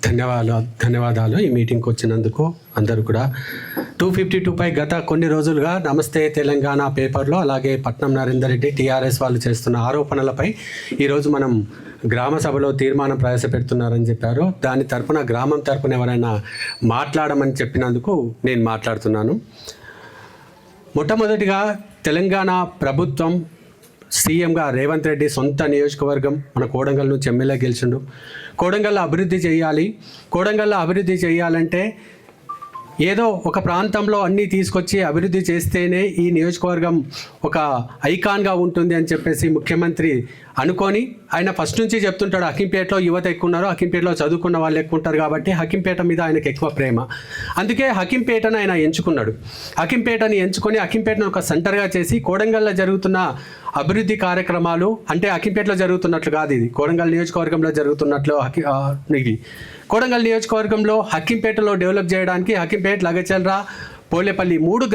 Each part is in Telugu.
ధన్యవాదాలు ఈ మీటింగ్కి వచ్చినందుకు అందరూ కూడా. 252పై గత కొన్ని రోజులుగా నమస్తే తెలంగాణ పేపర్లో, అలాగే పట్నం నరేందర్ రెడ్డి టీఆర్ఎస్ వాళ్ళు చేస్తున్న ఆరోపణలపై ఈరోజు మనం గ్రామ సభలో తీర్మానం ప్రవేశపెడుతున్నారని చెప్పారు. దాని తరపున గ్రామం తరపున ఎవరైనా మాట్లాడమని చెప్పినందుకు నేను మాట్లాడుతున్నాను. మొట్టమొదటిగా తెలంగాణ ప్రభుత్వం సీఎంగా రేవంత్ రెడ్డి సొంత నియోజకవర్గం మన కోడంగల్ నుంచి ఎమ్మెల్యే గెలిచిండు. కోడంగల్లో అభివృద్ధి చేయాలి. కోడంగల్లో అభివృద్ధి చేయాలంటే ఏదో ఒక ప్రాంతంలో అన్నీ తీసుకొచ్చి అభివృద్ధి చేస్తేనే ఈ నియోజకవర్గం ఒక ఐకాన్గా ఉంటుంది అని చెప్పేసి ముఖ్యమంత్రి అనుకొని ఆయన ఫస్ట్ నుంచి చెప్తుంటాడు, హకీంపేటలో యువత ఎక్కువ ఉన్నారు, హకీంపేటలో చదువుకున్న వాళ్ళు ఎక్కువ ఉంటారు కాబట్టి హకీంపేట మీద ఆయనకు ఎక్కువ ప్రేమ. అందుకే హకీంపేటను ఆయన ఎంచుకున్నాడు. హకీంపేటని ఎంచుకొని హకీంపేటను ఒక సెంటర్గా చేసి కోడంగల్లో జరుగుతున్న అభివృద్ధి కార్యక్రమాలు, అంటే హకీంపేటలో జరుగుతున్నట్లు కాదు, ఇది కోడంగల్ నియోజకవర్గంలో జరుగుతున్నట్లు ఇది కోడంగల్ నియోజకవర్గంలో హకీంపేటలో డెవలప్ చేయడానికి హకీంపేట, లగచర్ల, పోలేపల్లి 3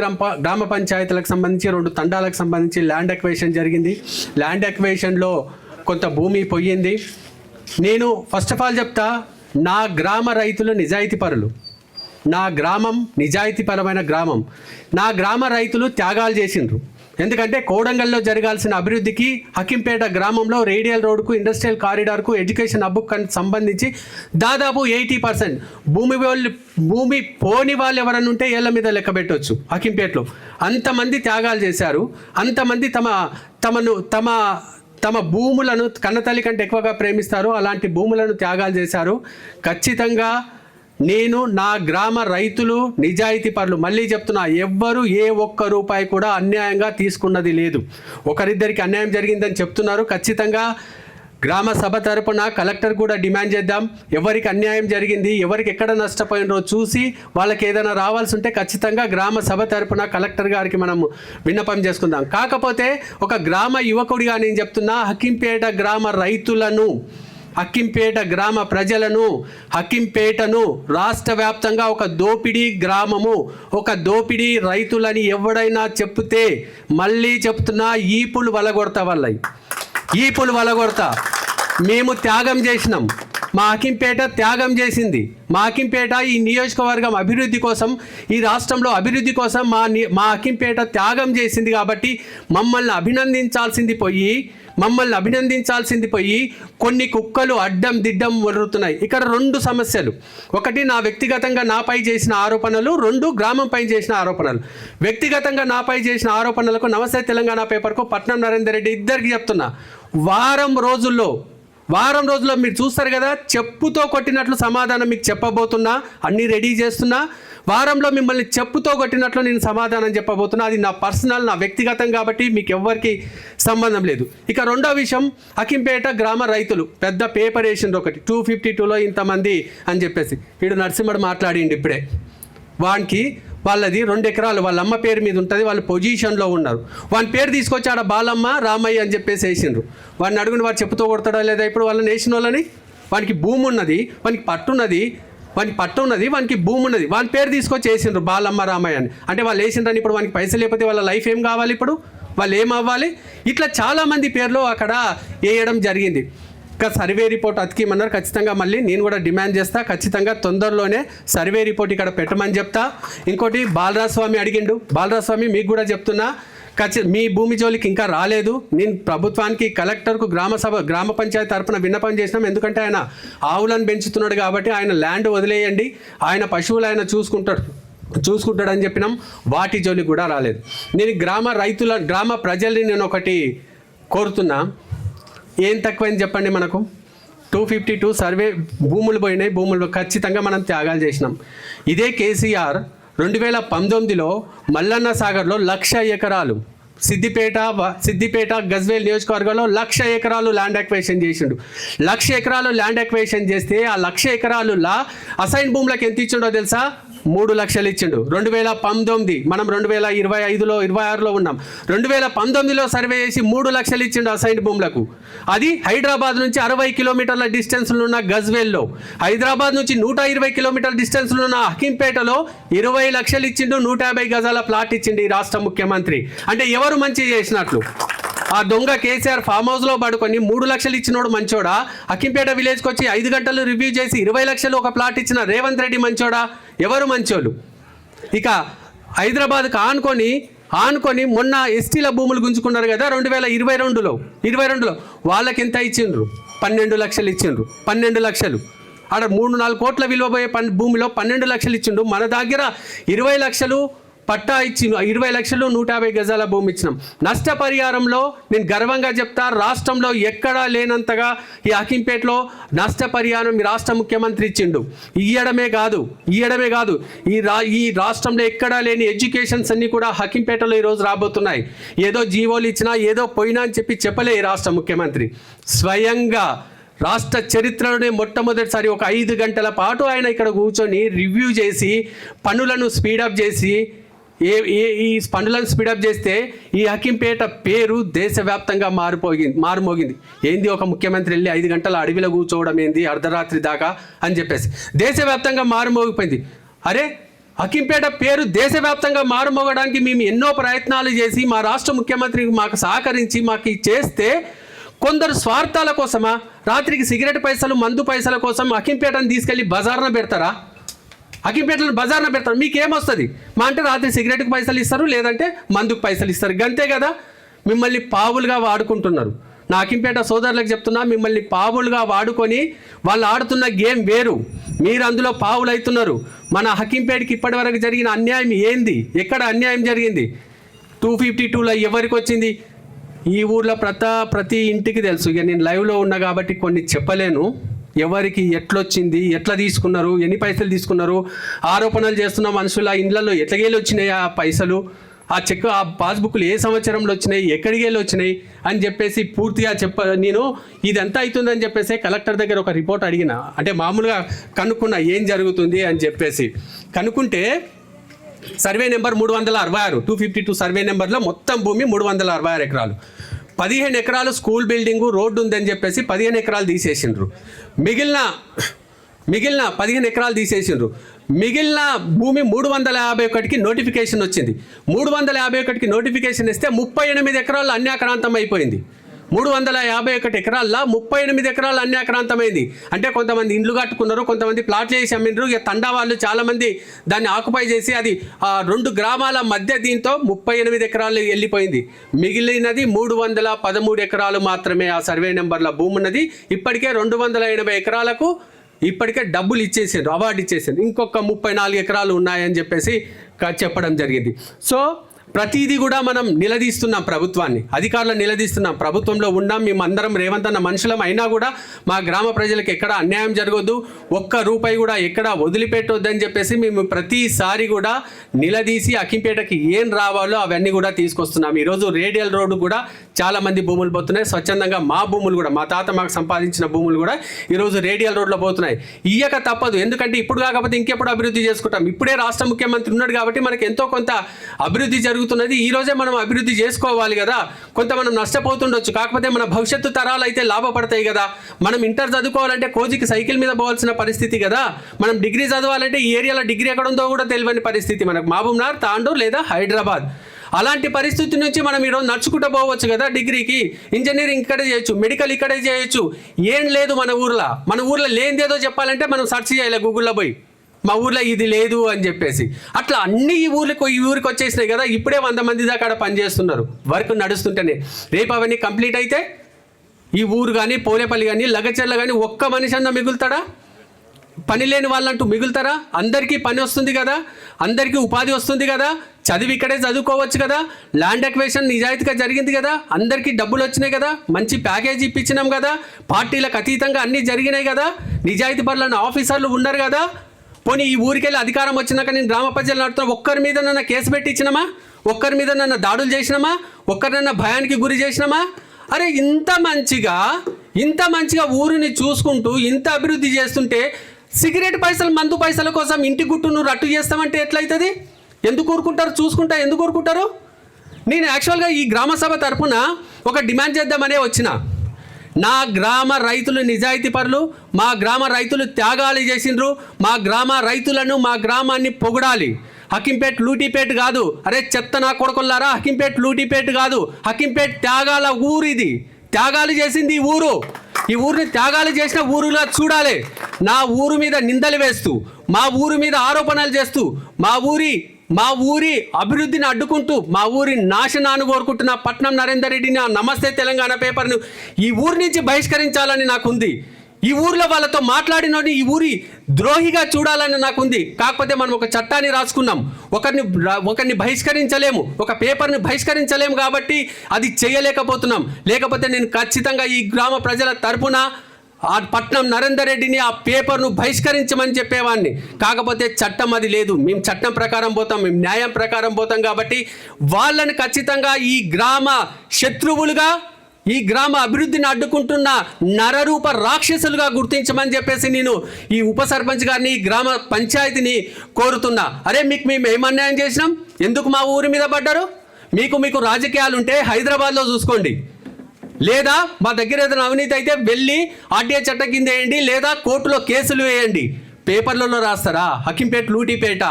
గ్రామ పంచాయతీలకు సంబంధించి 2 తండాలకు సంబంధించి ల్యాండ్ ఎక్వేషన్ జరిగింది. ల్యాండ్ ఎక్వేషన్లో కొంత భూమి పోయింది. నేను ఫస్ట్ ఆఫ్ ఆల్ చెప్తా, నా గ్రామ రైతులు నిజాయితీ పరులు, నా గ్రామం నిజాయితీపరమైన గ్రామం. నా గ్రామ రైతులు త్యాగాలు చేసిండ్రు. ఎందుకంటే కోడంగల్లో జరగాల్సిన అభివృద్ధికి హకీంపేట గ్రామంలో రేడియల్ రోడ్కు, ఇండస్ట్రియల్ కారిడార్కు, ఎడ్యుకేషన్ హబ్కు సంబంధించి దాదాపు 80% భూమి పోని వాళ్ళు ఎవరన్నా ఉంటే ఏళ్ళ మీద లెక్క పెట్టవచ్చు. హకీంపేటలో అంతమంది త్యాగాలు చేశారు. అంతమంది తమ భూములను కన్నతల్లి కంటే ఎక్కువగా ప్రేమిస్తారు. అలాంటి భూములను త్యాగాలు చేశారు. ఖచ్చితంగా నేను నా గ్రామ రైతులు నిజాయితీ పరులు. మళ్ళీ చెప్తున్నా, ఎవ్వరు ఏ ఒక్క రూపాయి కూడా అన్యాయంగా తీసుకున్నది లేదు. ఒకరిద్దరికి అన్యాయం జరిగిందని చెప్తున్నారు. ఖచ్చితంగా గ్రామ సభ తరపున కలెక్టర్ కూడా డిమాండ్ చేద్దాం. ఎవరికి అన్యాయం జరిగింది, ఎవరికి ఎక్కడ నష్టపోయినరో చూసి వాళ్ళకి ఏదైనా రావాల్సి ఉంటే ఖచ్చితంగా గ్రామ సభ తరపున కలెక్టర్ గారికి మనం విన్నపం చేసుకుందాం. కాకపోతే ఒక గ్రామ యువకుడిగా నేను చెప్తున్నా, హకీంపేట గ్రామ రైతులను, హకీంపేట గ్రామ ప్రజలను, హకీంపేటను రాష్ట్ర వ్యాప్తంగా ఒక దోపిడీ గ్రామము, ఒక దోపిడీ రైతులని ఎవడైనా చెప్తే మళ్ళీ చెప్తున్నా, ఈపులు వలగొడతా వాళ్ళయి, ఈపులు వలగొడతా. మేము త్యాగం చేసినాం, మా హకీంపేట త్యాగం చేసింది. మా హకీంపేట ఈ నియోజకవర్గం అభివృద్ధి కోసం, ఈ రాష్ట్రంలో అభివృద్ధి కోసం మా హకీంపేట త్యాగం చేసింది. కాబట్టి మమ్మల్ని అభినందించాల్సింది పోయి కొన్ని కుక్కలు అడ్డం దిడ్డం వరుతున్నాయి. ఇక్కడ 2 సమస్యలు. ఒకటి, నా వ్యక్తిగతంగా నాపై చేసిన ఆరోపణలు. 2, గ్రామంపై చేసిన ఆరోపణలు. వ్యక్తిగతంగా నాపై చేసిన ఆరోపణలకు నమస్తే తెలంగాణ పేపర్కు, పట్నం నరేందర్ రెడ్డి ఇద్దరికి చెప్తున్నా, వారం రోజుల్లో మీరు చూస్తారు కదా, చెప్పుతో కొట్టినట్లు సమాధానం మీకు చెప్పబోతున్నా. అన్నీ రెడీ చేస్తున్నా. వారంలో మిమ్మల్ని చెప్పుతో కొట్టినట్లు నేను సమాధానం చెప్పబోతున్నా. అది నా పర్సనల్, నా వ్యక్తిగతం కాబట్టి మీకు ఎవ్వరికి సంబంధం లేదు. ఇక రెండో విషయం, హకీంపేట గ్రామ రైతులు పెద్ద పేపర్ వేసిండ్రు ఒకటి, 252లో ఇంతమంది అని చెప్పేసి. వీడు నరసింహుడు మాట్లాడిండు ఇప్పుడే. వాళ్ళది 2 ఎకరాలు వాళ్ళ అమ్మ పేరు మీద ఉంటుంది. వాళ్ళు పొజిషన్లో ఉన్నారు. వాని పేరు తీసుకొచ్చి ఆడ బాలమ్మ, రామయ్య అని చెప్పేసి వేసిండ్రు. వాడిని అడుగుని వాడు చెప్పుతో కొడతాడా లేదా ఇప్పుడు వాళ్ళని వేసిన వాళ్ళని? వానికి భూమి ఉన్నది, వానికి పట్టు ఉన్నది, వానికి భూమి ఉన్నది. వాని పేరు తీసుకొచ్చి వేసిండ్రు బాలమ్మ, రామయ్య అని. అంటే వాళ్ళు వేసిండ్రని ఇప్పుడు వానికి పైసలు లేకపోతే వాళ్ళ లైఫ్ ఏం కావాలి? ఇప్పుడు వాళ్ళు ఏమవ్వాలి? ఇట్లా చాలామంది పేర్లు అక్కడ వేయడం జరిగింది. ఇంకా సర్వే రిపోర్ట్ అతికిమన్నారు. ఖచ్చితంగా మళ్ళీ నేను కూడా డిమాండ్ చేస్తా. ఖచ్చితంగా తొందరలోనే సర్వే రిపోర్ట్ ఇక్కడ పెట్టమని చెప్తా. ఇంకోటి, బాలరాజస్వామి అడిగిండు. బాలరాజస్వామి మీకు కూడా చెప్తున్నా, మీ భూమి జోలికి ఇంకా రాలేదు. నేను ప్రభుత్వానికి, కలెక్టర్కు, గ్రామ పంచాయతీ తరపున విన్నపం చేసినాం. ఎందుకంటే ఆయన ఆవులను పెంచుతున్నాడు కాబట్టి ఆయన ల్యాండ్ వదిలేయండి, ఆయన పశువులు ఆయన చూసుకుంటాడని చెప్పినాం. వాటి జోలికి కూడా రాలేదు. నేను గ్రామ ప్రజల్ని నేను ఒకటి కోరుతున్నా, ఏం తక్కువని చెప్పండి. మనకు 252 సర్వే భూములు పోయినాయి. భూములు ఖచ్చితంగా మనం త్యాగాలు చేసినాం. ఇదే కేసీఆర్ 2019లో మల్లన్న సాగర్లో 1,00,000 ఎకరాలు, సిద్దిపేట గజ్వేల్ నియోజకవర్గంలో 1,00,000 ఎకరాలు ల్యాండ్ ఎక్వేషన్ చేసిండు. 1,00,000 ఎకరాలు ల్యాండ్ ఎక్వేషన్ చేస్తే ఆ 1,00,000 ఎకరాలులా అసైన్ భూములకు ఎంత ఇచ్చిండో తెలుసా? 3 లక్షలు ఇచ్చిండు. 2019, మనం 2025లో 26లో ఉన్నాం. 2019లో సర్వే చేసి 3 లక్షలు ఇచ్చిండు అసైన్ భూములకు. అది హైదరాబాద్ నుంచి 60 కిలోమీటర్ల డిస్టెన్స్లో ఉన్న గజ్వేల్లో, హైదరాబాద్ నుంచి 120 కిలోమీటర్ల డిస్టెన్స్లో ఉన్న హకీంపేటలో 20 లక్షలు ఇచ్చిండు. 150 గజాల ప్లాట్ ఇచ్చిండు ఈ రాష్ట్ర ముఖ్యమంత్రి. అంటే ఎవరు మంచి చేసినట్లు? ఆ దొంగ కేసీఆర్ ఫామ్ హౌస్లో పడుకొని 3 లక్షలు ఇచ్చినోడు మంచోడా? అక్కింపేట విలేజ్కి వచ్చి 5 గంటలు రివ్యూ చేసి 20 లక్షలు ఒక ప్లాట్ ఇచ్చిన రేవంత్ రెడ్డి మంచోడా? ఎవరు మంచోళ్ళు? ఇక హైదరాబాద్కి ఆనుకొని మొన్న ఎస్టీల భూములు గుంజుకున్నారు కదా 2022లో వాళ్ళకి ఎంత ఇచ్చిండ్రు? 12 లక్షలు ఇచ్చిండ్రు. 12 లక్షలు ఆడ 3-4 కోట్ల విలువ పోయే భూమిలో 12 లక్షలు ఇచ్చిండు. మన దగ్గర 20 లక్షలు పట్టా ఇచ్చి 20 లక్షలు 150 గజాల భూమి ఇచ్చినాం. నష్టపరిహారంలో నేను గర్వంగా చెప్తా, రాష్ట్రంలో ఎక్కడా లేనంతగా ఈ హకీంపేటలో నష్టపరిహారం ఈ రాష్ట్ర ముఖ్యమంత్రి ఇచ్చిండు. ఇయ్యడమే కాదు ఈ రాష్ట్రంలో ఎక్కడా లేని ఎడ్యుకేషన్స్ అన్నీ కూడా హకీంపేటలో ఈరోజు రాబోతున్నాయి. ఏదో జీవోలు ఇచ్చినా ఏదో పోయినా అని చెప్పలే ఈ రాష్ట్ర ముఖ్యమంత్రి. స్వయంగా రాష్ట్ర చరిత్రలోనే మొట్టమొదటిసారి ఒక 5 గంటల పాటు ఆయన ఇక్కడ కూర్చొని రివ్యూ చేసి పనులను స్పీడప్ చేసి ఈ పనులను స్పీడప్ చేస్తే ఈ హకీంపేట పేరు దేశవ్యాప్తంగా మారుమోగింది. ఏంది ఒక ముఖ్యమంత్రి వెళ్ళి 5 గంటల అడవిలో కూర్చోవడం ఏంది అర్ధరాత్రి దాకా అని చెప్పేసి దేశవ్యాప్తంగా మారుమోగిపోయింది. అరే హకీంపేట పేరు దేశవ్యాప్తంగా మారుమోగడానికి మేము ఎన్నో ప్రయత్నాలు చేసి మా రాష్ట్ర ముఖ్యమంత్రి మాకు సహకరించి మాకు చేస్తే కొందరు స్వార్థాల కోసమా రాత్రికి సిగరెట్ పైసలు మందు పైసల కోసం హకీంపేటను తీసుకెళ్ళి బజార్న పెడతారా? హకీంపేటలో బజార్న పెడతారు. మీకేమొస్తుంది? మా అంటే రాత్రి సిగరెట్కి పైసలు ఇస్తారు, లేదంటే మందుకు పైసలు ఇస్తారు, గంతే కదా. మిమ్మల్ని పావులుగా వాడుకుంటున్నారు. నా హకీంపేట సోదరులకు చెప్తున్నా, మిమ్మల్ని పావులుగా వాడుకొని వాళ్ళు ఆడుతున్న గేమ్ వేరు, మీరు అందులో పావులు అవుతున్నారు. మన హకీంపేటకి ఇప్పటి వరకు జరిగిన అన్యాయం ఏంది? ఎక్కడ అన్యాయం జరిగింది? 252లో ఎవరికి వచ్చింది? ఈ ఊర్లో ప్రతి ఇంటికి తెలుసు. ఇక నేను లైవ్లో ఉన్నా కాబట్టి కొన్ని చెప్పలేను. ఎవరికి ఎట్లొచ్చింది, ఎట్లా తీసుకున్నారు, ఎన్ని పైసలు తీసుకున్నారు, ఆరోపణలు చేస్తున్న మనుషుల ఇండ్లలో ఎట్లగేళ్ళు వచ్చినాయి ఆ పైసలు, ఆ చెక్ ఆ పాస్బుక్లు ఏ సంవత్సరంలో వచ్చినాయి, ఎక్కడికి వెళ్ళి వచ్చినాయి అని చెప్పేసి పూర్తిగా నేను ఇదంతా అవుతుందని చెప్పేసి కలెక్టర్ దగ్గర ఒక రిపోర్ట్ అడిగిన. అంటే మామూలుగా కనుక్కున్నా ఏం జరుగుతుంది అని చెప్పేసి. కనుక్కుంటే సర్వే నెంబర్ 366 252 సర్వే నెంబర్లో మొత్తం భూమి 366 ఎకరాలు. 15 ఎకరాలు స్కూల్ బిల్డింగు రోడ్డు ఉందని చెప్పేసి 15 ఎకరాలు తీసేసిండ్రు. మిగిలిన 15 ఎకరాలు తీసేసిండ్రు. మిగిలిన భూమి 351కి నోటిఫికేషన్ వచ్చింది. 351కి నోటిఫికేషన్ ఇస్తే 38 ఎకరాలు అన్యాక్రాంతం అయిపోయింది. 351 ఎకరాల్లో 38 ఎకరాలు అన్యాక్రాంతమైంది. అంటే కొంతమంది ఇండ్లు కట్టుకున్నారు, కొంతమంది ప్లాట్లు చేసి అమ్మిండ్రు. ఇక తండా వాళ్ళు చాలామంది దాన్ని ఆక్యుపై చేసి అది 2 గ్రామాల మధ్య దీంతో 38 ఎకరాలు వెళ్ళిపోయింది. మిగిలినది 313 ఎకరాలు మాత్రమే ఆ సర్వే నెంబర్ల భూమి ఉన్నది. ఇప్పటికే 280 ఎకరాలకు ఇప్పటికే డబ్బులు ఇచ్చేసారు, అవార్డు ఇచ్చేసారు. ఇంకొక 34 ఎకరాలు ఉన్నాయని చెప్పేసి చెప్పడం జరిగింది. సో ప్రతిదీ కూడా మనం నిలదీస్తున్నాం, ప్రభుత్వాన్ని, అధికారులను నిలదీస్తున్నాం. ప్రభుత్వంలో ఉన్నాం, మేమందరం రేవంత్ అన్న మనుషులం. అయినా కూడా మా గ్రామ ప్రజలకు ఎక్కడ అన్యాయం జరగొద్దు, ఒక్క రూపాయి కూడా ఎక్కడ వదిలిపెట్టొద్దని చెప్పేసి మేము ప్రతిసారి కూడా నిలదీసి హకీంపేటకి ఏం రావాలో అవన్నీ కూడా తీసుకొస్తున్నాం. ఈరోజు రేడియల్ రోడ్డు కూడా చాలామంది భూములు పోతున్నాయి. స్వచ్ఛందంగా మా భూములు కూడా, మా తాత మాకు సంపాదించిన భూములు కూడా ఈరోజు రేడియల్ రోడ్లో పోతున్నాయి. ఇయ్యక తప్పదు, ఎందుకంటే ఇప్పుడు కాకపోతే ఇంకెప్పుడు అభివృద్ధి చేసుకుంటాం. ఇప్పుడే రాష్ట్ర ముఖ్యమంత్రి ఉన్నాడు కాబట్టి మనకు ఎంతో కొంత అభివృద్ధి జరుగుతున్నది. ఈ రోజే మనం అభివృద్ధి చేసుకోవాలి కదా. కొంత మనం నష్టపోతుండొచ్చు, కాకపోతే మన భవిష్యత్తు తరాలు అయితే లాభపడతాయి కదా. మనం ఇంటర్ చదువుకోవాలంటే కోజికి సైకిల్ మీద పోవాల్సిన పరిస్థితి కదా. మనం డిగ్రీ చదవాలంటే ఈ ఏరియాలో డిగ్రీ ఎక్కడ ఉందో కూడా తెలియని పరిస్థితి మనకు. మహబూబ్నగర్, తాండూర్ లేదా హైదరాబాద్, అలాంటి పరిస్థితి నుంచి మనం ఈరోజు నడుచుకుంటూ పోవచ్చు కదా. డిగ్రీకి ఇంజనీరింగ్ ఇక్కడే చేయొచ్చు, మెడికల్ ఇక్కడే చేయొచ్చు. ఏం లేదు మన ఊర్లో లేనిదేదో చెప్పాలంటే మనం సెర్చ్ చేయాలి గూగుల్లో పోయి, మా ఊర్లో ఇది లేదు అని చెప్పేసి. అట్లా అన్ని ఈ ఊరికి వచ్చేసినాయి కదా. ఇప్పుడే 100 మంది దాకా అక్కడ పనిచేస్తున్నారు, వర్క్ నడుస్తుంటేనే. రేపు అవన్నీ కంప్లీట్ అయితే ఈ ఊరు కానీ, పోలేపల్లి కానీ, లగచర్ల కానీ ఒక్క మనిషి అన్న మిగులుతాడా? పని లేని వాళ్ళంటూ మిగులుతారా? అందరికీ పని వస్తుంది కదా, అందరికీ ఉపాధి వస్తుంది కదా, చదివి ఇక్కడే చదువుకోవచ్చు కదా, ల్యాండ్ అక్వేషన్ నిజాయితీగా జరిగింది కదా, అందరికీ డబ్బులు వచ్చినాయి కదా, మంచి ప్యాకేజీ ఇప్పించినాం కదా, పార్టీలకు అతీతంగా అన్నీ జరిగినాయి కదా, నిజాయితీ పరులైన ఆఫీసర్లు ఉన్నారు కదా. పోనీ ఈ ఊరికెళ్ళి అధికారం వచ్చినాక నేను గ్రామ ప్రజలు నడుతున్నా, ఒక్కరి మీద నన్న కేసు పెట్టించినామా? ఒక్కరి మీద నన్న దాడులు చేసినామా? ఒక్కరినన్నా భయానికి గురి చేసినామా? అరే ఇంత మంచిగా ఊరిని చూసుకుంటూ ఇంత అభివృద్ధి చేస్తుంటే సిగరెట్ పైసలు, మందు పైసల కోసం ఇంటి గుట్టు నువ్వు రట్టు చేస్తామంటే ఎట్లయితుంది? ఎందుకు ఊరుకుంటారు? ఎందుకు ఊరుకుంటారు? నేను యాక్చువల్గా ఈ గ్రామ సభ తరఫున ఒక డిమాండ్ చేద్దామనే వచ్చిన. నా గ్రామ రైతులు నిజాయితీ పరులు, మా గ్రామ రైతులు త్యాగాలు చేసిండ్రు, మా గ్రామ రైతులను, మా గ్రామాన్ని పొగడాలి. హకీంపేట్ లూటీపేట్ కాదు. అరే చెత్త నా కొడుకులారా, హకీంపేట్ లూటీపేట్ కాదు, హకీంపేట్ త్యాగాల ఊరు. ఇది త్యాగాలు చేసింది ఈ ఊరు. ఈ ఊరిని త్యాగాలు చేసిన ఊరులా చూడాలి. నా ఊరు మీద నిందలు వేస్తూ, మా ఊరు మీద ఆరోపణలు చేస్తూ, మా ఊరి అభివృద్ధిని అడ్డుకుంటూ, మా ఊరి నాశనాన్ని కోరుకుంటున్న పట్నం నరేందర్ రెడ్డిని ఆ నమస్తే తెలంగాణ పేపర్ను ఈ ఊరి నుంచి బహిష్కరించాలని నాకుంది. ఈ ఊర్లో వాళ్ళతో మాట్లాడినోని ఈ ఊరి ద్రోహిగా చూడాలని నాకుంది. కాకపోతే మనం ఒక చట్టాన్ని రాసుకున్నాం, ఒకరిని బహిష్కరించలేము, ఒక పేపర్ని బహిష్కరించలేము కాబట్టి అది చేయలేకపోతున్నాం. లేకపోతే నేను ఖచ్చితంగా ఈ గ్రామ ప్రజల తరపున ఆ పట్నం నరేందర్ రెడ్డిని ఆ పేపర్ను బహిష్కరించమని చెప్పేవాడిని. కాకపోతే చట్టం అది లేదు. మేము చట్టం ప్రకారం పోతాం, మేము న్యాయం ప్రకారం పోతాం. కాబట్టి వాళ్ళని ఖచ్చితంగా ఈ గ్రామ శత్రువులుగా, ఈ గ్రామ అభివృద్ధిని అడ్డుకుంటున్న నరరూప రాక్షసులుగా గుర్తించమని చెప్పేసి నేను ఈ ఉప సర్పంచ్ గారిని, ఈ గ్రామ పంచాయతీని కోరుతున్నా. అరే మేము ఏం అన్యాయం చేసినాం? ఎందుకు మా ఊరి మీద పడ్డారు? మీకు రాజకీయాలు ఉంటే హైదరాబాద్లో చూసుకోండి, లేదా మా దగ్గర ఏదైనా అవినీతి అయితే వెళ్ళి ఆర్టీఐ చట్టం కింద వేయండి, లేదా కోర్టులో కేసులు వేయండి. పేపర్లలో రాస్తారా హకీంపేట్ లూటీపేట?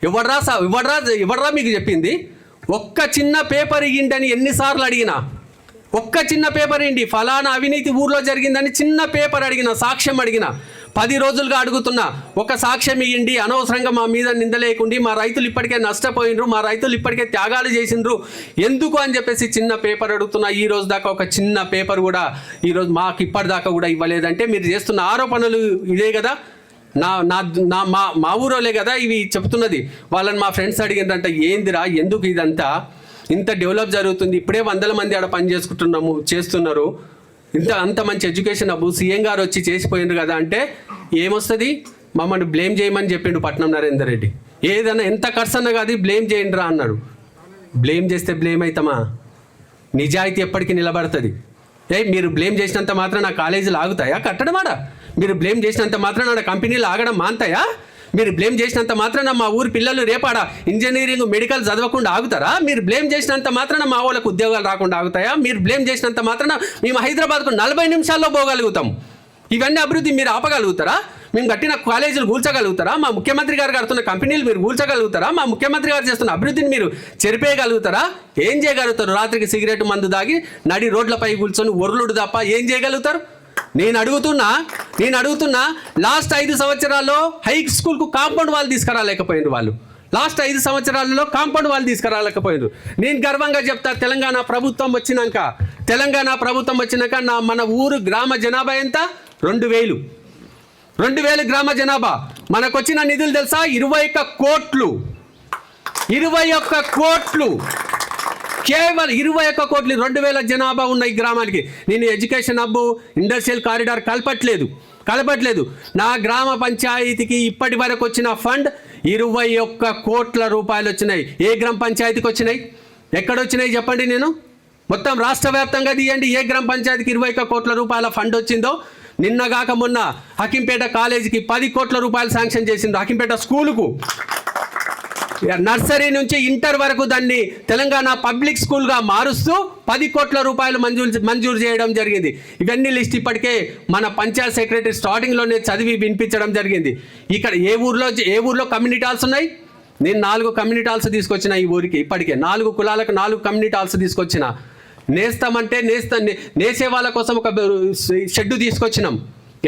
ఎవడరా మీకు చెప్పింది? ఒక్క చిన్న పేపర్ ఇయ్యండి అని ఎన్నిసార్లు అడిగినా, ఒక్క చిన్న పేపర్ ఏంటి, ఫలానా అవినీతి ఊర్లో జరిగిందని చిన్న పేపర్ అడిగిన, సాక్ష్యం అడిగిన, 10 రోజులుగా అడుగుతున్నా, ఒక సాక్ష్యం ఇవ్వండి. అనవసరంగా మా మీద నిందలేకుండి, మా రైతులు ఇప్పటికే నష్టపోయినరు, మా రైతులు ఇప్పటికే త్యాగాలు చేసిండ్రు, ఎందుకు అని చెప్పేసి చిన్న పేపర్ అడుగుతున్నా. ఈ రోజు దాకా ఒక చిన్న పేపర్ కూడా ఈరోజు మాకు ఇప్పటిదాకా కూడా ఇవ్వలేదంటే మీరు చేస్తున్న ఆరోపణలు ఇదే కదా. మా ఊరోలే కదా ఇవి చెప్తున్నది. వాళ్ళని మా ఫ్రెండ్స్ అడిగిందంట, ఏందిరా ఎందుకు ఇదంతా ఇంత డెవలప్ జరుగుతుంది, ఇప్పుడే 100 మంది ఆడ పని చేస్తున్నారు, అంత మంచి ఎడ్యుకేషన్ అబ్బు సీఎం గారు వచ్చి చేసిపోయిండ్రు కదా అంటే ఏమొస్తుంది? మమ్మల్ని బ్లేమ్ చేయమని చెప్పిండు పట్నం నరేందర్ రెడ్డి. ఏదన్నా ఎంత ఖర్చు అన్నా కాదు బ్లేమ్ చేయండి రా అన్నాడు. బ్లేమ్ చేస్తే బ్లేమ్ అవుతామా? నిజాయితీ ఎప్పటికీ నిలబడుతుంది. మీరు బ్లేమ్ చేసినంత మాత్రం నా కాలేజీలు ఆగుతాయా కట్టడమాడ? మీరు బ్లేమ్ చేసినంత మాత్రం నా కంపెనీలు ఆగడం మాంతాయా? మీరు బ్లేమ్ చేసినంత మాత్రాన మా ఊరి పిల్లలు రేపాడ ఇంజనీరింగ్ మెడికల్ చదవకుండా ఆగుతారా? మీరు బ్లేమ్ చేసినంత మాత్రాన మా వాళ్ళకు ఉద్యోగాలు రాకుండా ఆగుతాయా? మీరు బ్లేమ్ చేసినంత మాత్రాన మేము హైదరాబాద్కు 40 నిమిషాల్లో పోగలుగుతాం. ఇవన్నీ అభివృద్ధి మీరు ఆపగలుగుతారా? మేము కట్టిన కాలేజీలు కూల్చగలుగుతారా? మా ముఖ్యమంత్రి గారు కడుతున్న కంపెనీలు మీరు కూల్చగలుగుతారా? మా ముఖ్యమంత్రి గారు చేస్తున్న అభివృద్ధిని మీరు చెరిపేయగలుగుతారా? ఏం చేయగలుగుతారు? రాత్రికి సిగరెట్ మందు దాగి నడి రోడ్లపై కూర్చొని ఒర్లుడు తప్ప ఏం చేయగలుగుతారు? నేను అడుగుతున్నా లాస్ట్ 5 సంవత్సరాల్లో హై స్కూల్కు కాంపౌండ్ వాళ్ళు తీసుకురాలేకపోయినారు. వాళ్ళు లాస్ట్ 5 సంవత్సరాలలో కాంపౌండ్ వాళ్ళు తీసుకురాలేకపోయినారు. నేను గర్వంగా చెప్తా, తెలంగాణ ప్రభుత్వం వచ్చినాక మన ఊరు గ్రామ జనాభా ఎంత? 2000 గ్రామ జనాభా. మనకు వచ్చిన నిధులు తెలుసా? 21 కోట్లు. కేవలం 21 కోట్లు. 2000 జనాభా ఉన్న ఈ గ్రామానికి నేను ఎడ్యుకేషన్ హబ్బు, ఇండస్ట్రియల్ కారిడార్ కలపట్లేదు. నా గ్రామ పంచాయతీకి ఇప్పటి వరకు వచ్చిన ఫండ్ 21 కోట్ల రూపాయలు వచ్చినాయి. ఏ గ్రామ పంచాయతీకి వచ్చినాయి? ఎక్కడొచ్చినాయి చెప్పండి. నేను మొత్తం రాష్ట్ర వ్యాప్తంగా తీయండి. ఏ గ్రామ పంచాయతీకి 21 కోట్ల రూపాయల ఫండ్ వచ్చిందో. నిన్నగాక మొన్న హకీంపేట కాలేజీకి 10 కోట్ల రూపాయలు శాంక్షన్ చేసింది. హకీంపేట స్కూలుకు నర్సరీ నుంచి ఇంటర్ వరకు దాన్ని తెలంగాణ పబ్లిక్ స్కూల్గా మారుస్తూ 10 కోట్ల రూపాయలు మంజూరు చేయడం జరిగింది. ఇవన్నీ లిస్ట్ ఇప్పటికే మన పంచాయత్ సెక్రటరీ స్టార్టింగ్లోనే చదివి వినిపించడం జరిగింది. ఇక్కడ ఏ ఊర్లో కమ్యూనిటీ హాల్స్ ఉన్నాయి? నేను 4 కమ్యూనిటీ హాల్స్ తీసుకొచ్చిన ఈ ఊరికి. ఇప్పటికే 4 కులాలకు 4 కమ్యూనిటీ హాల్స్ తీసుకొచ్చిన. నేసే వాళ్ళ కోసం ఒక షెడ్డు తీసుకొచ్చినాం.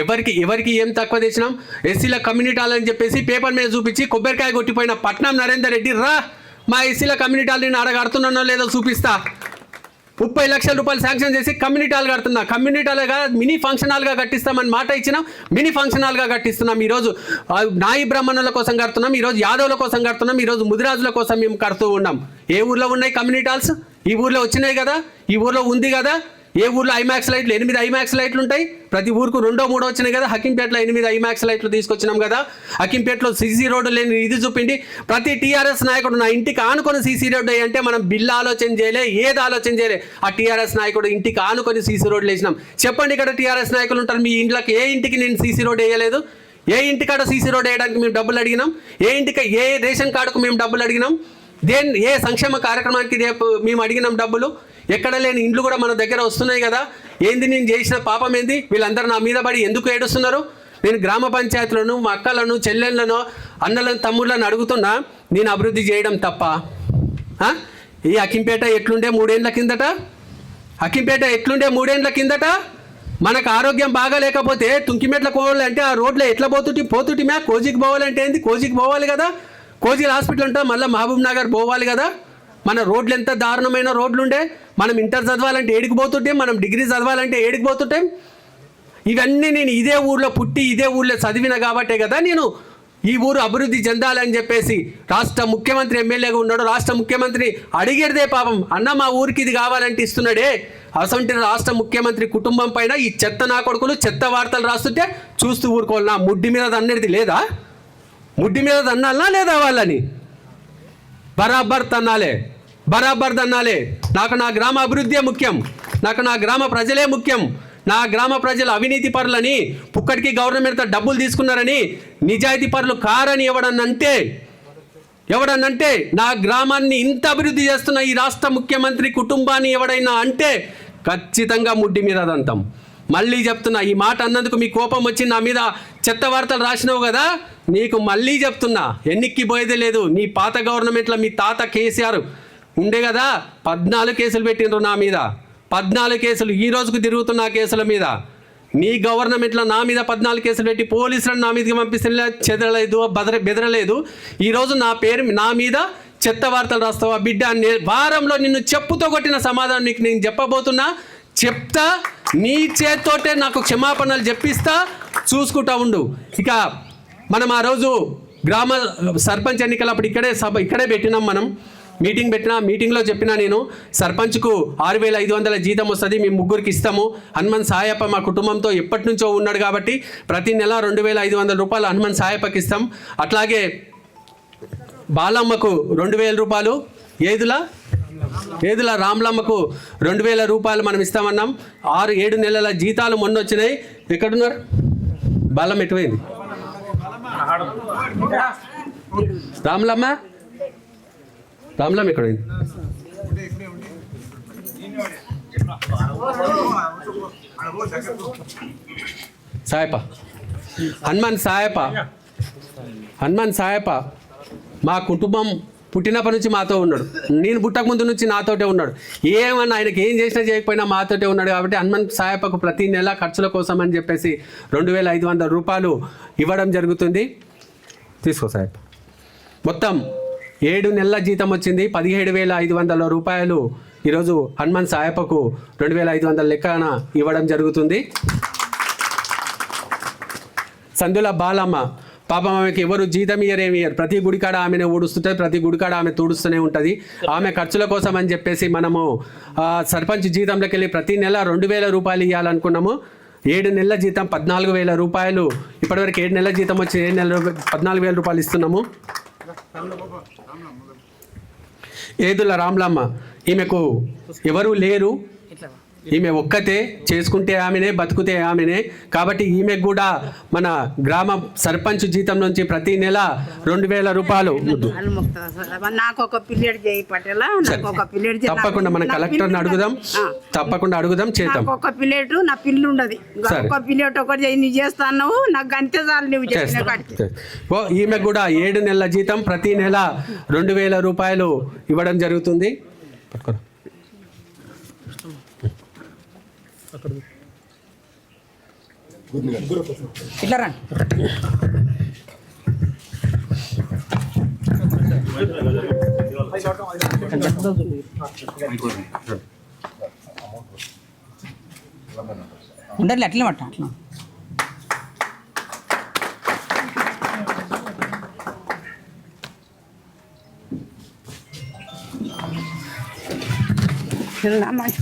ఎవరికి ఏం తక్కువ తెచ్చినాం? ఎస్సీల కమ్యూనిటీ హాల్ అని చెప్పేసి పేపర్ మీద చూపించి కొబ్బరికాయ కొట్టిపోయిన పట్నం నరేందర్ రెడ్డి మా ఎస్సీల కమ్యూనిటీ హాల్ నేను అడగడుతున్నానో లేదో చూపిస్తా. 30 లక్షల రూపాయలు శాంక్షన్ చేసి కమ్యూనిటీ హాల్ కడుతున్నా. కమ్యూనిటీ హాల్గా మినీ ఫంక్షన్ హాల్గా కట్టిస్తామని మాట ఇచ్చినాం. మినీ ఫంక్షన్ హాల్గా కట్టిస్తున్నాం. ఈరోజు నాయి బ్రాహ్మణుల కోసం కడుతున్నాం, ఈరోజు యాదవుల కోసం కడుతున్నాం, ఈరోజు ముదిరాజుల కోసం మేము కడుతూ ఉన్నాం. ఏ ఊర్లో ఉన్నాయి కమ్యూనిటీ హాల్స్? ఈ ఊర్లో వచ్చినాయి కదా, ఈ ఊర్లో ఉంది కదా. ఏ ఊర్లో ఐమాక్స్ లైట్లు 8 ఐమాక్స్ లైట్లు ఉంటాయి? ప్రతి ఊరుకు 2, 3 వచ్చినాయి కదా. హకీంపేటలో 8 ఐమాక్స్ లైట్లు తీసుకొచ్చినాం కదా. హకీంపేటలో సీసీ రోడ్డు లేని ఇది చూపిండి. ప్రతి టీఆర్ఎస్ నాయకుడు నా ఇంటికి ఆనుకొని సీసీ రోడ్డు అంటే మనం బిల్లు ఆలోచన చేయలే, ఏది ఆలోచన చేయలే. ఆ టీఆర్ఎస్ నాయకుడు ఇంటికి ఆనుకొని సీసీ రోడ్లు వేసినాం. చెప్పండి, ఇక్కడ టీఆర్ఎస్ నాయకులు ఉంటారు. మీ ఇంట్లోకి ఏ ఇంటికి నేను సీసీ రోడ్ వేయలేదు? ఏ ఇంటికాడ సీసీ రోడ్ వేయడానికి మేము డబ్బులు అడిగినాం? ఏ రేషన్ కార్డుకు మేము డబ్బులు అడిగినాం? ఏ సంక్షేమ కార్యక్రమానికి రేపు మేము అడిగినాం డబ్బులు? ఎక్కడ లేని ఇండ్లు కూడా మన దగ్గర వస్తున్నాయి కదా. ఏంది నేను చేసిన పాపం ఏంది? వీళ్ళందరూ నా మీద పడి ఎందుకు ఏడుస్తున్నారు? నేను గ్రామ పంచాయతీలను మా అక్కలను చెల్లెళ్ళను అన్నలను తమ్ముళ్ళను అడుగుతున్నా, నేను అభివృద్ధి చేయడం తప్ప? ఈ అక్కింపేట ఎట్లుండే 3 ఏళ్ళ కిందట? అక్కింపేట ఎట్లుండే 3 ఏళ్ళ కిందట? మనకు ఆరోగ్యం బాగా లేకపోతే తుంకిమెట్లకు పోవాలంటే ఆ రోడ్లో ఎట్లా పోతుంటిమే? కోజికి పోవాలంటే ఏంది? కోజికి పోవాలి కదా, కోజిల్ హాస్పిటల్ అంటే మళ్ళీ మహబూబ్ నగర్ పోవాలి కదా. మన రోడ్లు ఎంత దారుణమైన రోడ్లు ఉండే. మనం ఇంటర్ చదవాలంటే ఏడికి పోతుంటే, మనం డిగ్రీ చదవాలంటే ఏడికి పోతుంటే. ఇవన్నీ నేను ఇదే ఊళ్ళో పుట్టి ఇదే ఊళ్ళో చదివిన కాబట్టే కదా నేను ఈ ఊరు అభివృద్ధి చెందాలని చెప్పేసి రాష్ట్ర ముఖ్యమంత్రి ఎమ్మెల్యేగా ఉన్నాడు. రాష్ట్ర ముఖ్యమంత్రి అడిగేదే పాపం, అన్న మా ఊరికి ఇది కావాలంటే ఇస్తున్నాడే. అసంటి రాష్ట్ర ముఖ్యమంత్రి కుటుంబం పైన ఈ చెత్త నా కొడుకులు చెత్త వార్తలు రాస్తుంటే చూస్తూ ఊరుకోవాలన్నా? ముడ్డి మీద తన్నేది లేదా? ముడ్డి మీద తన్నాలనా లేదా? వాళ్ళని బరాబర్ తన్నాలే, బరాబర్ తన్నాలే. నాకు నా గ్రామ అభివృద్ధే ముఖ్యం, నాకు నా గ్రామ ప్రజలే ముఖ్యం. నా గ్రామ ప్రజలు అవినీతి పరులని, పుక్కడికి గవర్నమెంట్ డబ్బులు తీసుకున్నారని, నిజాయితీ పరులు కారని ఎవడన్నంటే నా గ్రామాన్ని ఇంత అభివృద్ధి చేస్తున్న ఈ రాష్ట్ర ముఖ్యమంత్రి కుటుంబాన్ని ఎవడైనా అంటే ఖచ్చితంగా ముడ్డి మీద దంతం. మళ్ళీ చెప్తున్నా, ఈ మాట అన్నందుకు మీ కోపం వచ్చి నా మీద చెత్త వార్తలు రాసినావు కదా, నీకు మళ్ళీ చెప్తున్నా, ఎన్నిక్కి పోయేదే లేదు. నీ పాత గవర్నమెంట్లో మీ తాత కేసీఆర్ ఉండే కదా, 14 కేసులు పెట్టిండ్రు నా మీద, 14 కేసులు. ఈ రోజుకు తిరుగుతున్న కేసుల మీద. నీ గవర్నమెంట్లో నా మీద 14 కేసులు పెట్టి పోలీసులను నా మీదకి పంపిస్తే చెదరలేదు, బెదరలేదు. ఈరోజు నా మీద చెత్త వార్తలు రాస్తావా బిడ్డ? వారంలో నిన్ను చెప్పుతో కొట్టిన సమాధానం నీకు నేను చెప్పబోతున్నా. చెప్తా, నీ చేత్తోటే నాకు క్షమాపణలు చెప్పిస్తా, చూసుకుంటా ఉండు. ఇక మనం ఆ రోజు గ్రామ సర్పంచ్ ఎన్నికలప్పుడు ఇక్కడే పెట్టినాం, మనం మీటింగ్ పెట్టినా. మీటింగ్లో చెప్పినా నేను, సర్పంచ్కు 6,500 జీతం వస్తుంది, మేము ముగ్గురికి ఇస్తాము. హనుమాన్ సాయప్ప మా కుటుంబంతో ఎప్పటి నుంచో ఉన్నాడు కాబట్టి ప్రతి నెల 2,500 రూపాయలు హనుమాన్ సాయప్పకి ఇస్తాం. అట్లాగే బాలమ్మకు 2,000 రూపాయలు, ఏదుల రామ్లమ్మకు 2,000 రూపాయలు మనం ఇస్తామన్నాం. 6-7 నెలల జీతాలు మొన్న వచ్చినాయి. ఎక్కడున్నారు? బాలమ్మ ఎటుపోయింది? రామ్లమ్మ ఎక్కడైంది? సాయప్ప, హనుమాన్ సాయప్ప మా కుటుంబం పుట్టినప్పటి నుంచి మాతో ఉన్నాడు. నేను పుట్టక ముందు నుంచి నాతోటే ఉన్నాడు. ఏమన్నా ఆయనకి ఏం చేసినా చేయకపోయినా మాతోటే ఉన్నాడు. కాబట్టి హనుమాన్ సాయప్పకు ప్రతి నెల ఖర్చుల కోసం అని చెప్పేసి 2,500 రూపాయలు ఇవ్వడం జరుగుతుంది. తీసుకో సాయప్ప. మొత్తం 7 నెలల జీతం వచ్చింది, 17,500 రూపాయలు ఈరోజు హనుమాన్ సాయప్పకు 2,500 లెక్కన ఇవ్వడం జరుగుతుంది. సందుల బాలమ్మ పాపం, ఆమెకి ఎవరు జీతం ఇయ్యరు. ప్రతి గుడికాడ ఆమెను ఊడుస్తుంటుంది, ప్రతి గుడికాడ ఆమె తుడుస్తూనే ఉంటుంది. ఆమె ఖర్చుల కోసం అని చెప్పేసి మనము సర్పంచ్ జీతంలోకి వెళ్ళి ప్రతి నెల 2,000 రూపాయలు ఇవ్వాలనుకున్నాము. 7 నెలల జీతం 14,000 రూపాయలు. ఇప్పటివరకు 7 నెలల జీతం వచ్చి 7 నెలల 14,000 రూపాయలు ఇస్తున్నాము. ఏదుల రామ్లమ్మ, ఈమెకు ఎవరు లేరు, ఈమె ఒక్కతే, చేసుకుంటే ఆమెనే, బతుకుతే ఆమెనే. కాబట్టి ఈమెకు కూడా మన గ్రామ సర్పంచ్ జీతం నుంచి ప్రతి నెల 2,000 రూపాయలు. తప్పకుండా మన కలెక్టర్ని అడుగుదాం, తప్పకుండా అడుగుదాం, చేద్దాం. ఒక పిల్లెట్ నా పిల్లు ఉండదు, ఒక పిల్లెట్ ఒకటి చేస్తాను, నాకు అంతే చాలు నువ్వు చేసిన. ఈమెకు కూడా 7 నెలల జీతం ప్రతి నెల 2,000 రూపాయలు ఇవ్వడం జరుగుతుంది. పట్టుకోరా. ఇట్లా రండి. ఉండాలి అట్లే మట్ట అట్లా.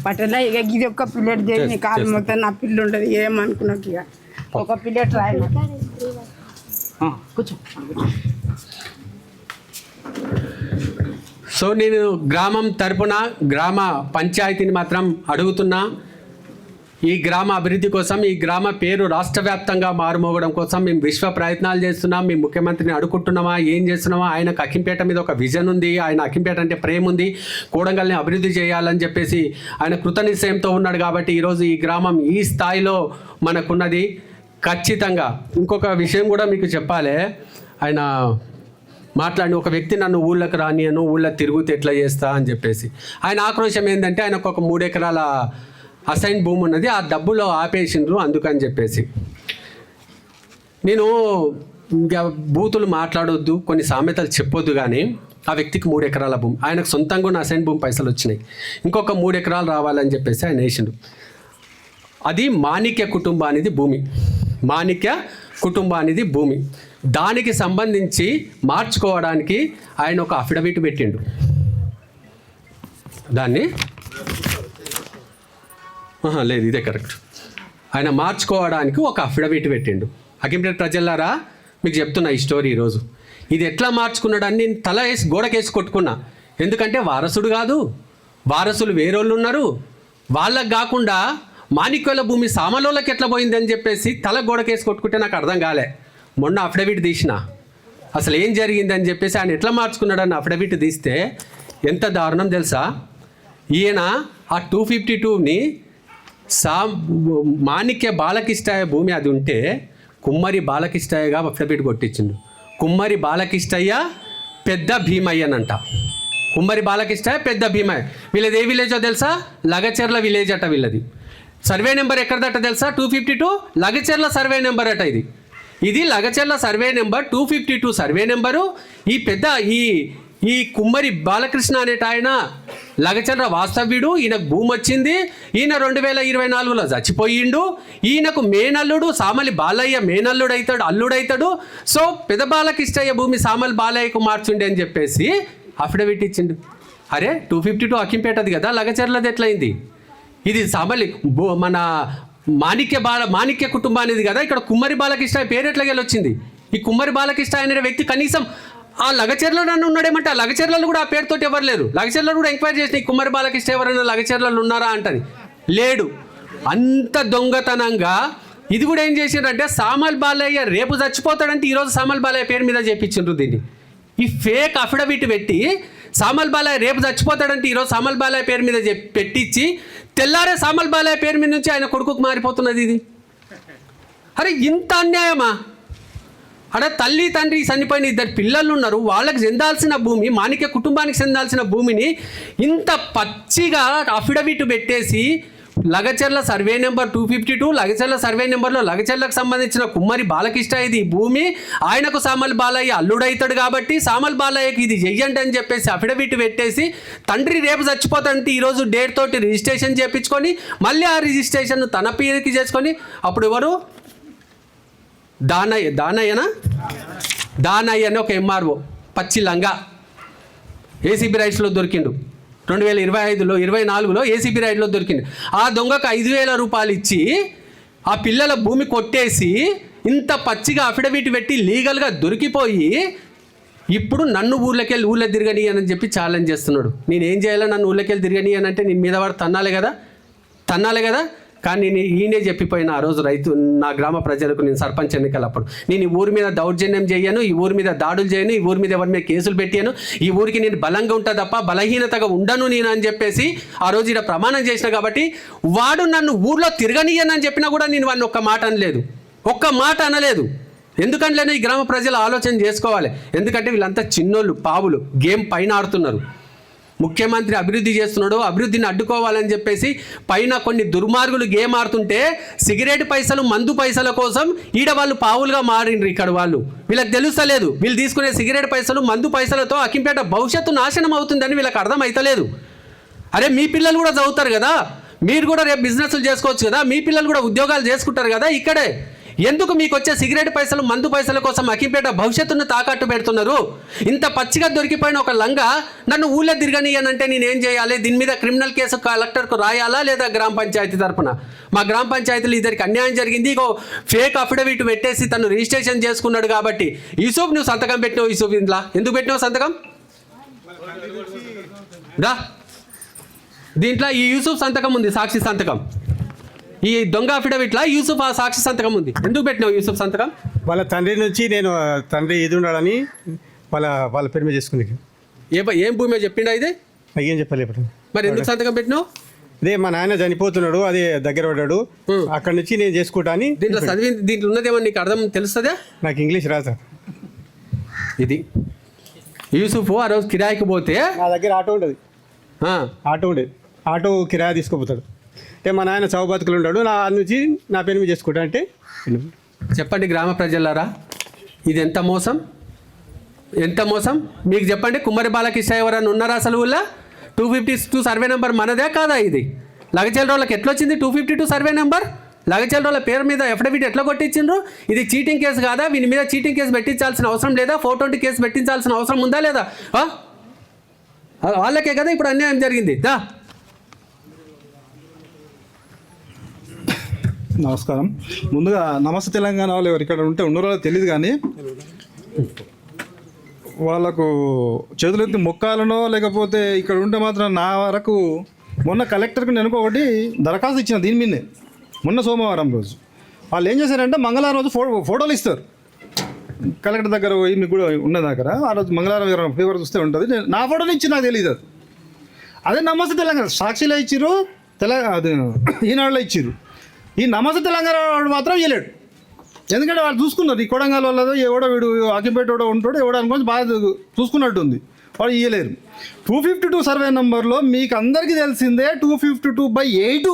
పట్టేలా ఇక ఇది ఒక్క పిల్లెట్ చేసి కాలు మొత్తం నా పిల్లు ఉండదు. ఏమనుకున్నాకు ఇక ఒక పిల్లెట్ రాయి కూర్చో. సో నేను గ్రామం తరపున గ్రామ పంచాయతీని మాత్రం అడుగుతున్నా, ఈ గ్రామ అభివృద్ధి కోసం, ఈ గ్రామ పేరు రాష్ట్ర వ్యాప్తంగా మారుమోగడం కోసం మేము విశ్వ ప్రయత్నాలు చేస్తున్నాం. మేము ముఖ్యమంత్రిని అడుగుకుంటున్నామా, ఏం చేస్తున్నామా? ఆయనకు అక్కింపేట మీద ఒక విజన్ ఉంది, ఆయన అక్కింపేట అంటే ప్రేమ ఉంది, కోడంగల్ని అభివృద్ధి చేయాలని చెప్పేసి ఆయన కృత నిశ్చయంతో ఉన్నాడు. కాబట్టి ఈరోజు ఈ గ్రామం ఈ స్థాయిలో మనకున్నది. ఖచ్చితంగా ఇంకొక విషయం కూడా మీకు చెప్పాలి. ఆయన మాట్లాడి ఒక వ్యక్తి నన్ను ఊళ్ళకి రానియను, ఊళ్ళో తిరుగుతూ ఎట్లా చేస్తా అని చెప్పేసి ఆయన ఆక్రోశం ఏంటంటే ఆయనకు ఒక 3 ఎకరాల అసైన్ భూమి ఉన్నది, ఆ డబ్బులో ఆపేసిండ్రు అందుకని చెప్పేసి. నేను ఇంకా బూతులు మాట్లాడొద్దు, కొన్ని సామెతలు చెప్పొద్దు, కానీ ఆ వ్యక్తికి 3 ఎకరాల భూమి, ఆయనకు సొంతంగా ఉన్న అసైన్ భూమి పైసలు వచ్చినాయి, ఇంకొక 3 ఎకరాలు రావాలని చెప్పేసి ఆయన వేసిండు. అది మాణిక్య కుటుంబానిది భూమి, మాణిక్య కుటుంబానిది భూమి. దానికి సంబంధించి మార్చుకోవడానికి ఆయన ఒక అఫిడవిట్ పెట్టిండు. దాన్ని లేదు, ఇదే కరెక్ట్. ఆయన మార్చుకోవడానికి ఒక అఫిడవిట్ పెట్టిండు. అకింపేట ప్రజలారా మీకు చెప్తున్నా ఈ స్టోరీ ఈరోజు. ఇది ఎట్లా మార్చుకున్నాడని నేను తల వేసి గోడకేసి కొట్టుకున్నా. ఎందుకంటే వారసుడు కాదు, వారసులు వేరోళ్ళు ఉన్నారు, వాళ్ళకు కాకుండా మాణిక్యుల భూమి సామలోళ్ళకి ఎట్లా పోయిందని చెప్పేసి తల గోడకేసి కొట్టుకుంటే నాకు అర్థం కాలే. మొన్న అఫిడవిట్ తీసిన అసలు ఏం జరిగిందని చెప్పేసి ఆయన ఎట్లా మార్చుకున్నాడని అఫిడవిట్ తీస్తే ఎంత దారుణం తెలుసా. ఈయన ఆ 252ని మాణిక్య బాలకిష్టాయ భూమి అది ఉంటే కుమ్మరి బాలకిష్టయ్యగా అఫిడవిట్ కొట్టించిండు. కుమ్మరి బాలకిష్టయ్య పెద్ద భీమయ్యనంట. కుమ్మరి బాలకిష్టయ్య పెద్ద భీమయ్య. వీళ్ళది ఏ విలేజో తెలుసా? లగచెర్ల విలేజ్ అట వీళ్ళది. సర్వే నెంబర్ ఎక్కడదట తెలుసా? 252 లగచెర్ల సర్వే నెంబర్ అట. ఇది Lagacherla survey number 252 survey number. ఈ పెద్ద ఈ కుమ్మరి బాలకృష్ణ అనేట ఆయన లగచెర్ల వాస్తవ్యుడు. ఈయనకు భూమి వచ్చింది. ఈయన 2024లో చచ్చిపోయిండు. ఈయనకు మేనల్లుడు సామలి బాలయ్య మేనల్లుడు అవుతాడు, అల్లుడవుతాడు. సో పెద్ద బాలకిష్టయ్య భూమి సామలి బాలయ్యకు మార్చుండి అని చెప్పేసి అఫిడవిట్ ఇచ్చిండు. అరే 252 అకింపేటది కదా, లగచెర్లది ఎట్లయింది? ఇది సామలి మన మాణిక్య కుటుంబానిది కదా, ఇక్కడ కుమ్మరి బాలకిష్టయ్య పేరు ఎట్లా వచ్చింది? ఈ కుమ్మరి బాలకిష్టయ్య అనే వ్యక్తి కనీసం ఆ లగచెర్లలో నన్ను ఉన్నాడేమంటే ఆ లగచెర్లలో కూడా ఆ పేరుతోటి ఎవరు లేరు. లగచెర్లలో కూడా ఎంక్వైరీ చేసిన ఈ కుమ్మరి బాలకిష్ట ఎవరైనా లగచెర్లలో ఉన్నారా అంటది, లేడు. అంత దొంగతనంగా ఇది కూడా ఏం చేసిండ్రంటే సామల్ బాలయ్య రేపు చచ్చిపోతాడంటే ఈరోజు సామల్ బాలయ్య పేరు మీద చేపించిండ్రు దీన్ని. ఈ ఫేక్ అఫిడవిట్ పెట్టి సామల్ బాలయ్య రేపు చచ్చిపోతాడంటే ఈరోజు సామల్ బాలయ్య పేరు మీద పెట్టించి తెల్లారే సామల్ బాలయ్య పేరు మీద నుంచి ఆయన కొడుకుకు మారిపోతున్నది ఇది. అరే ఇంత అన్యాయమా? అక్కడ తల్లి తండ్రి చనిపోయిన 2 పిల్లలు ఉన్నారు, వాళ్ళకి చెందాల్సిన భూమి, మాణిక్య కుటుంబానికి చెందాల్సిన భూమిని ఇంత పచ్చిగా అఫిడవిట్ పెట్టేసి Lagacherla survey number 252 Lagacherla survey నెంబర్లో లగచెర్లకు సంబంధించిన కుమ్మరి బాలకిష్ట ఇది భూమి, ఆయనకు సామల్ బాలయ్య అల్లుడవుతాడు కాబట్టి సామల్ బాలయ్యకి ఇది చెయ్యండి అని చెప్పేసి అఫిడవిట్ పెట్టేసి తండ్రి రేపు చచ్చిపోతాడంటే ఈరోజు డేట్ తోటి రిజిస్ట్రేషన్ చేయించుకొని మళ్ళీ ఆ రిజిస్ట్రేషన్ తన పేరుకి చేసుకొని అప్పుడు ఎవరు దానయ్య అని ఒక ఎంఆర్ఓ పచ్చి లంగా ఏసీబీ రైట్స్లో దొరికిండు. 2025లో 24లో ఏసీబీ రైట్లో దొరికింది. ఆ దొంగకు 5,000 రూపాయలు ఇచ్చి ఆ పిల్లల భూమి కొట్టేసి ఇంత పచ్చిగా అఫిడవిట్ పెట్టి లీగల్గా దొరికిపోయి ఇప్పుడు నన్ను ఊళ్ళో తిరగని అని చెప్పి ఛాలెంజ్ చేస్తున్నాడు. నేను ఏం చేయాలో నన్ను ఊళ్ళకెళ్ళి తిరగని అని అంటే నేను మీద వాడు తన్నాలి కదా. కానీ నేను ఈయనే చెప్పిపోయిన ఆ రోజు రైతు నా గ్రామ ప్రజలకు నేను సర్పంచ్ ఎన్నికలప్పుడు నేను ఈ ఊరి మీద దౌర్జన్యం చేయను, ఈ ఊరి మీద దాడులు చేయను, ఈ ఊరి మీద ఎవరి మీద కేసులు పెట్టాను, ఈ ఊరికి నేను బలంగా ఉంటా తప్ప బలహీనతగా ఉండను నేను అని చెప్పేసి ఆ రోజు ఇక్కడ ప్రమాణం చేసిన కాబట్టి వాడు నన్ను ఊర్లో తిరగనియనని చెప్పినా కూడా నేను వాడిని ఒక్క మాట అనలేదు. ఎందుకంటే ఈ గ్రామ ప్రజలు ఆలోచన చేసుకోవాలి. ఎందుకంటే వీళ్ళంతా చిన్నోళ్ళు, పావులు, గేమ్ పైన ఆడుతున్నారు. ముఖ్యమంత్రి అభివృద్ధి చేస్తున్నాడు, అభివృద్ధిని అడ్డుకోవాలని చెప్పేసి పైన కొన్ని దుర్మార్గులు గేమ్ ఆడుతుంటే సిగరెట్ పైసలు మందు పైసల కోసం ఈడ వాళ్ళు పావులుగా మారిండ్రు. ఇక్కడ వీళ్ళకి తెలుస్తలేదు, వీళ్ళు తీసుకునే సిగరెట్ పైసలు మందు పైసలతో అకింపేట భవిష్యత్తు నాశనం అవుతుందని వీళ్ళకి అర్థం అవుతలేదు. అరే మీ పిల్లలు కూడా చదువుతారు కదా, మీరు కూడా రేపు బిజినెస్లు చేసుకోవచ్చు కదా, మీ పిల్లలు కూడా ఉద్యోగాలు చేసుకుంటారు కదా ఇక్కడే. ఎందుకు మీకు వచ్చే సిగరెట్ పైసలు మందు పైసల కోసం అకింపేట భవిష్యత్తును తాకట్టు పెడుతున్నారు? ఇంత పచ్చిగా దొరికిపోయిన ఒక లంగా నన్ను ఊళ్ళో తిరగనియనంటే నేనేం చేయాలి? దీని మీద క్రిమినల్ కేసు కలెక్టర్కు రాయాలా లేదా గ్రామ పంచాయతీ తరఫున? మా గ్రామ పంచాయతీలు ఇద్దరికి అన్యాయం జరిగింది, ఇగో ఫేక్ అఫిడవిట్ పెట్టేసి తను రిజిస్ట్రేషన్ చేసుకున్నాడు కాబట్టి యూసుఫ్ నువ్వు సంతకం పెట్టినావు. యూసుఫ్ ఇంట్లో ఎందుకు పెట్టినావు సంతకం? దీంట్లో ఈ యూసుఫ్ సంతకం ఉంది, సాక్షి సంతకం. ఈ దొంగ అఫిడవిట్లా యూసుఫ్ ఆ సాక్షి సంతకం ఉంది. ఎందుకు పెట్టినావు యూసుఫ్ సంతకం? వాళ్ళ తండ్రి నుంచి నేను తండ్రి ఇది ఉండాలని వాళ్ళ పేరు మీద చేసుకుంది. ఏం భూమి చెప్పిండా ఇది? ఏం చెప్పలేదు. మరి ఎందుకు సంతకం పెట్టినావు? ఇదే మా నాయన చనిపోతున్నాడు, అదే దగ్గర పడ్డాడు, అక్కడి నుంచి నేను చేసుకుంటా అని. దీంట్లో చదివి దీంట్లో ఉన్నదేమో నీకు అర్థం తెలుస్తుందా? నాకు ఇంగ్లీష్ రాదు సార్. ఇది యూసుఫ్ ఆ రోజు కిరాయికి పోతే నా దగ్గర ఆటో ఉండదు, ఆటో ఉండేది, ఆటో కిరాయి తీసుకుపోతాడు. అంటే మా నాయన చౌ బతుకులు ఉన్నాడు, నా నుంచి నా పేరు మీద చేసుకుంటా అంటే. చెప్పండి గ్రామ ప్రజలారా, ఇది ఎంత మోసం, ఎంత మోసం మీకు చెప్పండి. కుమ్మరి బాలకృష్ణ ఎవరన్నా ఉన్నారా అసలు ఊళ్ళో? 252 సర్వే నెంబర్ మనదే కాదా? ఇది లగచల్ రోళ్ళకి ఎట్లా వచ్చింది 252 సర్వే నెంబర్? లగచల్ రోళ్ళ పేరు మీద ఎఫిడవిట్ ఎట్లా కొట్టించిండ్రు? ఇది చీటింగ్ కేసు కాదా? వీని మీద చీటింగ్ కేసు పెట్టించాల్సిన అవసరం లేదా? 420 కేసు పెట్టించాల్సిన అవసరం ఉందా లేదా? వాళ్ళకే కదా ఇప్పుడు అన్యాయం జరిగింది. దా నమస్కారం. ముందుగా నమస్తే తెలంగాణ వాళ్ళు ఎవరు ఇక్కడ ఉంటే ఉన్నారో తెలియదు, కానీ వాళ్ళకు చేతులెత్తి మొక్కాలనో లేకపోతే ఇక్కడ ఉంటే మాత్రం నా వరకు మొన్న కలెక్టర్కి నేను ఒకటి దరఖాస్తు ఇచ్చిన దీని మీదే. మొన్న సోమవారం రోజు వాళ్ళు ఏం చేశారంటే మంగళవారం రోజు ఫోటోలు ఇస్తారు కలెక్టర్ దగ్గర పోయి, మీకు కూడా ఉన్న దగ్గర ఆ రోజు మంగళవారం ఎవరైనా పేపర్ చూస్తే ఉంటుంది. నా ఫోటోలు ఇచ్చి నాకు తెలియదు. అదే నమస్తే తెలంగాణ సాక్షిలో ఇచ్చిర్రు, అది ఈనాడులో ఇచ్చిర్రు. ఈ నమస్తే తెలంగాణ వాడు మాత్రం ఇవ్వలేడు. ఎందుకంటే వాళ్ళు చూసుకున్నారు ఈ కొడంగల్ వాళ్ళదో ఎవడో వీడు అకింపేట ఉంటాడు ఎవడో అనుకోని బాగా చూసుకున్నట్టుంది, వాడు ఇవ్వలేరు. 252 సర్వే నెంబర్లో మీకు అందరికీ తెలిసిందే 252/8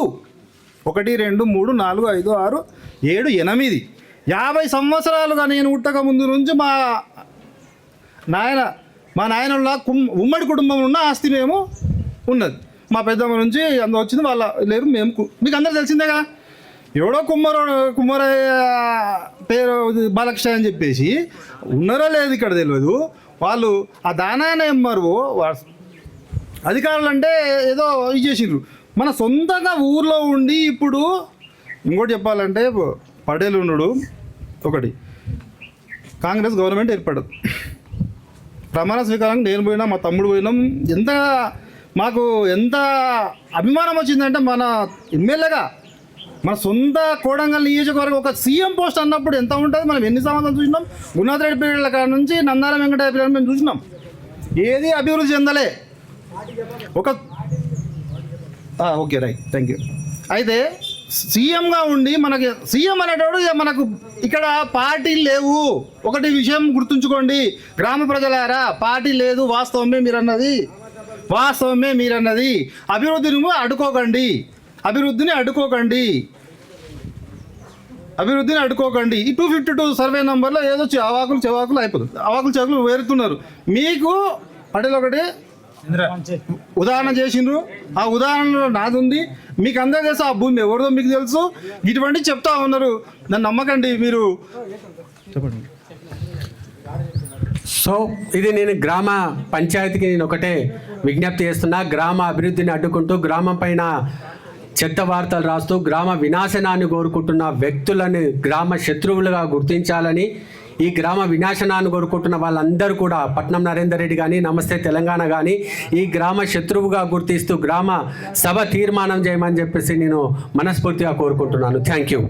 1 2 3 4 5 6 7 8 50 సంవత్సరాలుగా నేను పుట్టక ముందు నుంచి మా నాయనల ఉమ్మడి కుటుంబం ఉన్న ఆస్తి మేము ఉన్నది. మా పెద్దమ్మ నుంచి అందులో వచ్చింది, వాళ్ళ లేరు, మేము మీకు అందరూ తెలిసిందేగా. ఎవడో కుమ్మరయ్య పేరు బాలకృష్ణ అని చెప్పేసి ఉన్నారో లేదు ఇక్కడ తెలియదు. వాళ్ళు ఆ దానాన్ని ఎంఆర్ఓ అధికారులు అంటే ఏదో ఇది చేసిండ్రు. మన సొంతంగా ఊర్లో ఉండి ఇప్పుడు ఇంకోటి చెప్పాలంటే పటేల్ ఉన్నాడు ఒకటి, కాంగ్రెస్ గవర్నమెంట్ ఏర్పడదు. ప్రమాణ స్వీకారానికి నేను పోయినా, మా తమ్ముడు పోయినాం. మాకు ఎంత అభిమానం వచ్చిందంటే మన ఎమ్మెల్యేగా మన సొంత కోడంగల్ నియోజకవర్గం ఒక సీఎం పోస్ట్ అన్నప్పుడు ఎంత ఉంటుంది. మనం ఎన్ని సంవత్సరాలు చూసినాం. గురునాథ్ రెడ్డి పీరియడ్ల కాడ నుంచి నందాల వెంకటయ్య పీరియడ్ మేము చూసినాం. ఏది అభివృద్ధి చెందలే. Okay right, thank you. అయితే సీఎంగా ఉండి మనకి సీఎం అనేటోడు మనకు ఇక్కడ పార్టీలు లేవు. ఒకటి విషయం గుర్తుంచుకోండి గ్రామ ప్రజలారా, పార్టీ లేదు, వాస్తవమే మీరన్నది. అభివృద్ధిని అడ్డుకోకండి. ఈ 252 సర్వే నెంబర్లో ఏదో చెవాకులు అయిపోతుంది. చెవాకులు వేరుతున్నారు. మీకు పటేల్ ఒకటి ఉదాహరణ చేసిండ్రు, ఆ ఉదాహరణలో నాది ఉంది. మీకు అందరూ తెలుసు ఆ భూమి ఎవరిదో మీకు తెలుసు. ఇటువంటి చెప్తా ఉన్నారు, నన్ను నమ్మకండి మీరు. చెప్పండి. సో ఇది నేను గ్రామ పంచాయతీకి నేను ఒకటే విజ్ఞప్తి చేస్తున్నా. గ్రామ అభివృద్ధిని అడ్డుకుంటూ గ్రామం పైన చెత్త వార్తలు రాస్తూ గ్రామ వినాశనాన్ని కోరుకుంటున్న వ్యక్తులని గ్రామ శత్రువులుగా గుర్తించాలని, ఈ గ్రామ వినాశనాన్ని కోరుకుంటున్న వాళ్ళందరూ కూడా పట్నం నరేందర్ రెడ్డి కానీ, నమస్తే తెలంగాణ కానీ ఈ గ్రామ శత్రువుగా గుర్తిస్తూ గ్రామ సభ తీర్మానం చేయమని చెప్పేసి నేను మనస్ఫూర్తిగా కోరుకుంటున్నాను. Thank you.